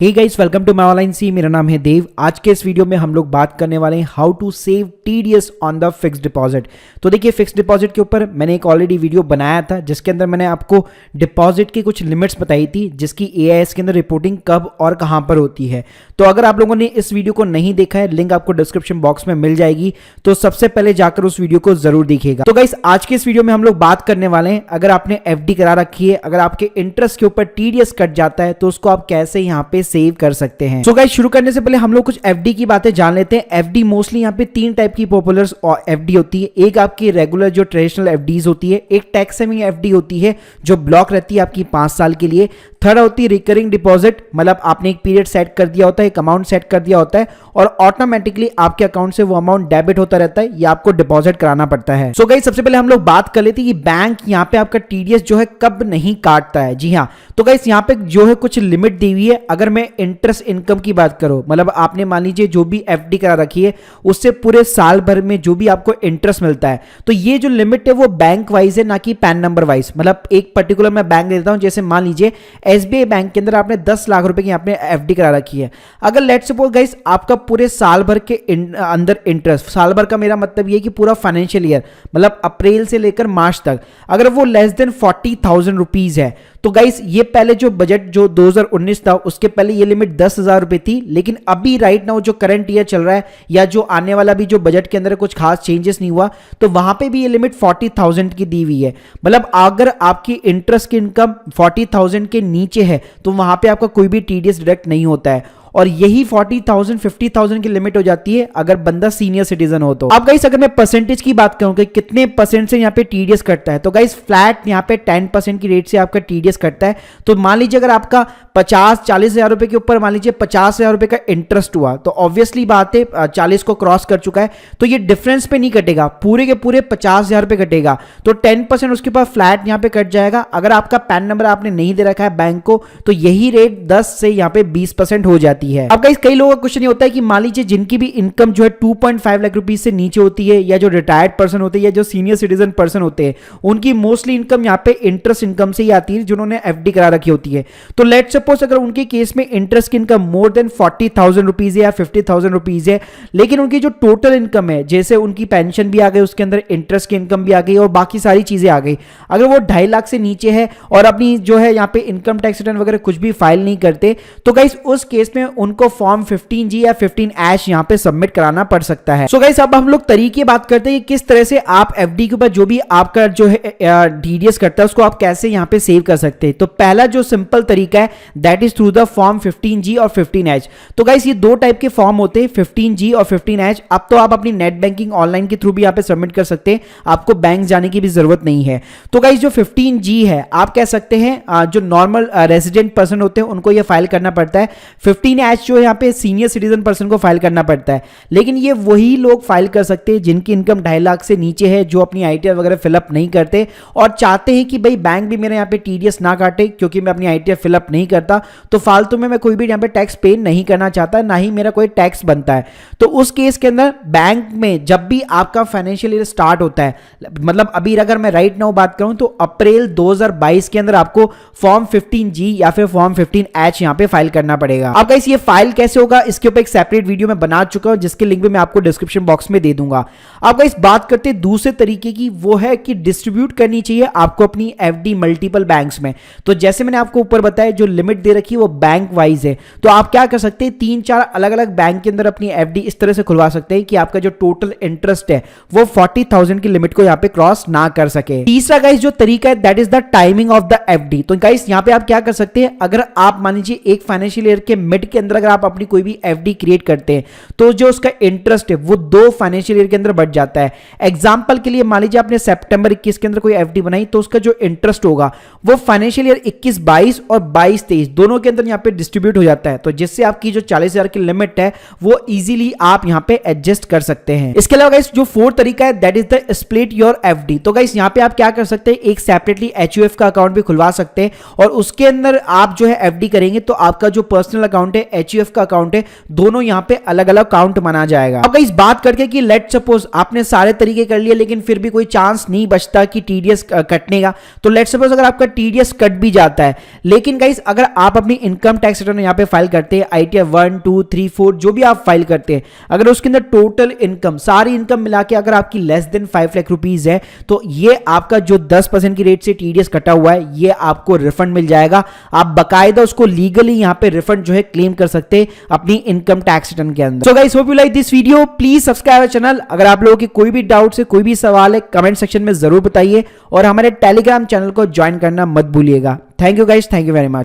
Hey guys, welcome to my online सी। मेरा नाम है देव। आज के इस वीडियो में हम लोग बात करने वाले हैं how to save TDS on the fixed deposit. तो देखिए, फिक्स्ड डिपॉजिट के ऊपर मैंने एक ऑलरेडी वीडियो बनाया था जिसके अंदर मैंने आपको डिपॉजिट की कुछ लिमिट्स बताई थी, जिसकी एआईएस के अंदर रिपोर्टिंग कब और कहां पर होती है। तो अगर आप लोगों ने इस वीडियो को नहीं देखा है, लिंक आपको डिस्क्रिप्शन बॉक्स में मिल जाएगी, तो सबसे पहले जाकर उस वीडियो को जरूर देखिएगा। तो गाइस, आज के इस वीडियो में हम लोग बात करने वाले हैं, अगर आपने एफडी करा रखी है, अगर आपके इंटरेस्ट के ऊपर टीडीएस कट जाता है तो उसको आप कैसे यहाँ पे सेव कर सकते हैं। सो गाइस, शुरू करने से पहले हम लोग कुछ एफडी की बातें जान लेते हैं। एफडी मोस्टली यहाँ पे तीन टाइप की पॉपुलर एफडी होती है। एक आपकी रेगुलर जो ट्रेडिशनल एफडीज होती है, एक टैक्स सेविंग एफडी होती है जो ब्लॉक रहती है आपकी 5 साल के लिए। थर्ड होती है रिकरिंग डिपॉजिट, मतलब आपने एक पीरियड सेट कर दिया होता है, एक अमाउंट सेट कर दिया होता है और ऑटोमेटिकली आपके अकाउंट से वो अमाउंट डेबिट होता रहता है या आपको डिपॉजिट कराना पड़ता है। सो गाइस, सबसे पहले हम लोग बात कर लेते हैं कि बैंक यहाँ पे आपका टीडीएस जो है कब नहीं काटता है। जी हाँ, तो गाइस यहाँ पे जो है कुछ लिमिट दी हुई है। अगर मैं इंटरेस्ट इनकम की बात करूं, मतलब आपने मान लीजिए जो भी एफडी करा रखी है उससे पूरे साल भर में जो भी आपको इंटरेस्ट मिलता है, तो ये जो लिमिट है वो बैंक वाइज है, ना कि पैन नंबर वाइज। मतलब एक पर्टिकुलर मैं बैंक देता हूं, जैसे मान लीजिए एसबीआई बैंक के अंदर आपने 10 लाख रुपए की आपने एफडी करा रखी है। अगर लेट्स सपोज गाइस आपका पूरे साल भर के अंदर इंटरेस्ट, साल भर का मेरा मतलब ये कि पूरा फाइनेंशियल ईयर, मतलब अप्रैल से लेकर मार्च तक, अगर वो लेस देन 40,000 रुपीज है, तो गाइस ये पहले जो बजट जो 2019 था उसके पहले ये लिमिट 10,000 रुपए थी। लेकिन अभी राइट नाउ जो करंट ईयर चल रहा है या जो आने वाला भी जो बजट के अंदर कुछ खास चेंजेस नहीं हुआ, तो वहां पे भी ये लिमिट 40,000 की दी हुई है। मतलब अगर आपकी इंटरेस्ट की इनकम 40,000 के नीचे है तो वहां पे आपका कोई भी टीडीएस डिडक्ट नहीं होता है। और यही 40,000 50,000 की लिमिट हो जाती है अगर बंदा सीनियर सिटीजन हो तो। अब गाइस, अगर मैं परसेंटेज की बात करूं कि कितने परसेंट से यहाँ पे टीडीएस कटता है, तो गाइस फ्लैट यहाँ पे 10% की रेट से आपका टीडीएस कटता है। तो मान लीजिए अगर आपका 50-40 हजार रुपए के ऊपर मान लीजिए 50 हजार रुपए का इंटरेस्ट हुआ, तो ऑब्वियसली बात है 40 को क्रॉस कर चुका है, तो ये डिफरेंस पे नहीं कटेगा, पूरे के पूरे 50,000 रुपए कटेगा। तो 10% उसके पास फ्लैट यहाँ पे कट जाएगा। अगर आपका पैन नंबर आपने नहीं दे रखा है बैंक को, तो यही रेट 10 से यहाँ पे 20% हो जाती है। अब गाइस, कई लोगों का क्वेश्चन ये होता है कि मान लीजिए जिनकी भी इनकम जो है 2.5 लाख रुपीस से नीचे होती है, या जो रिटायर्ड पर्सन होते हैं या जो सीनियर सिटीजन पर्सन होते हैं, उनकी मोस्टली इनकम यहाँ पे इंटरेस्ट इनकम से ही आती है जिन्होंने एफडी करा रखी होती है। तो लेट्स सपोज अगर उनके केस में इंटरेस्ट की इनकम मोर देन 40,000 रुपीज है या 50,000 रुपीज है, लेकिन उनकी जो टोटल इनकम है, जैसे उनकी पेंशन भी आ गई, उसके अंदर इंटरेस्ट की इनकम भी आ गई और बाकी सारी चीजें आ गई, अगर वो 2.5 लाख से नीचे है और अपनी जो है यहाँ पे इनकम टैक्स रिटर्न वगैरह कुछ भी फाइल नहीं करते, तो गाइस उस केस में उनको फॉर्म 15G या 15H यहाँ पे सबमिट कराना पड़ सकता है। सो गाइस, अब हम लोग तरीके बात करते हैं कि किस तरह से आप एफडी के ऊपर जो भी आपका जो है टीडीएस करता है उसको आप कैसे यहाँ पे सेव कर सकते हैं। तो पहला जो सिंपल तरीका है that is through the form 15G और 15H। तो गाइस ये दो टाइप के फॉर्म होते हैं, 15G और 15H। अब तो आप अपनी नेट बैंकिंग ऑनलाइन के थ्रू भी यहाँ पे सबमिट कर सकते हैं, आपको बैंक जाने की भी जरूरत नहीं है। तो गाइस जो 15G है, आप कह सकते हैं जो नॉर्मल रेजिडेंट पर्सन होते हैं उनको ये फाइल करना पड़ता है। 15H जो यहाँ पे सीनियर सिटीजन पर्सन को फाइल करना पड़ता है, लेकिन ये वही लोग फाइल कर सकते हैं जिनकी इनकम 2.5 लाख से नीचे है, जो अपनी आईटीआर वगैरह फिलअप नहीं करते और चाहते हैं कि भाई बैंक भी मेरे यहाँ पे टीडीएस ना काटे, क्योंकि मैं अपनी आईटीआर फिलअप नहीं करता तो फालतू में मैं कोई भी यहाँ पे टैक्स पे नहीं करना चाहता, ना ही मेरा कोई टैक्स बनता है। तो उस केस के अंदर बैंक में जब भी आपका फाइनेंशियल ईयर स्टार्ट होता है, मतलब अभी अगर मैं राइट नाउ बात करूं तो अप्रैल 2022 के अंदर आपको फॉर्म 15G या फिर फॉर्म 15H यहाँ पे फाइल करना पड़ेगा। अब गाइस ये फाइल कैसे होगा, इसके ऊपर एक सेपरेट वीडियो में बना चुका हूं जिसके लिंक भी मैं आपको डिस्क्रिप्शन बॉक्स में दे दूंगा। अब गाइस बात करते हैं दूसरे तरीके की, वो है कि डिस्ट्रीब्यूट करनी चाहिए आपको अपनी एफडी मल्टीपल बैंक्स में। तो जैसे मैंने आपको ऊपर बताया जो लिमिट दे रखी है वो बैंक वाइज है, तो आप क्या कर सकते हैं 3-4 अलग अलग बैंक के अंदर अपनी एफडी इस तरह से खुलवा सकते हैं कि आपका जो टोटल इंटरेस्ट है वो 40,000 की लिमिट को यहाँ पे क्रॉस ना कर सके। तीसरा गाइस जो तरीका है that is the timing of the FD. तो गाइस यहाँ पे आप क्या कर सकते हैं, अगर आप मान लीजिए एक फाइनेंशियल ईयर के मिड के अंदर अगर आप अपनी कोई भी एफडी क्रिएट करते हैं तो जो उसका इंटरेस्ट है वो 2 फाइनेंशियल ईयर के अंदर बढ़ जाता है। एग्जांपल के लिए मान लीजिए आपने सितंबर 21 के अंदर कोई एफडी बनाई, तो उसका जो इंटरेस्ट होगा वो फाइनेंशियल ईयर 21-22 और 22-23 दोनों के अंदर यहाँ पे डिस्ट्रीब्यूट हो जाता है, तो जिससे आपकी जो 40,000 की लिमिट है वो इजीली आप यहाँ पे एडजस्ट कर सकते हैं। इसके अलावा गाइस जो फोर्थ तरीका है that is the split your FD. तो गाइस यहाँ पे आप क्या कर सकते हैं, एक सेपरेटली एचयूएफ का अकाउंट भी खुलवा सकते हैं और उसके अंदर आप जो है एफडी करेंगे तो आपका जो पर्सनल अकाउंट है HUF का अकाउंट है, दोनों यहाँ पे अलग अलग अकाउंट माना जाएगा। अब इस बात करके कि लेट सपोज आपने सारे तरीके कर लिए लेकिन फिर भी कोई चांस नहीं बचता कि TDS कटने का, तो लेट सपोज अगर आपका TDS कट भी जाता है, लेकिन गाइस अगर आप अपनी इनकम टैक्स रिटर्न यहाँ पे फाइल करते हैं, ITR 1 2 3 4 जो भी आप फाइल करते हैं, अगर उसके अंदर टोटल इनकम सारी इनकम मिला के अगर आपकी लेस देन 5 लाख रुपीज है, तो ये आपका जो 10% की रेट से TDS कटा हुआ है ये आपको रिफंड मिल जाएगा। आप बकायदा उसको लीगली यहाँ पे रिफंड जो है क्लेम कर सकते हैं अपनी इनकम टैक्स रिटर्न के अंदर। So guys hope you like this video, please subscribe channel. अगर आप लोगों की कोई भी डाउट है, कोई भी सवाल है, कमेंट सेक्शन में जरूर बताइए और हमारे टेलीग्राम चैनल को ज्वाइन करना मत भूलिएगा। Thank you guys, thank you very much.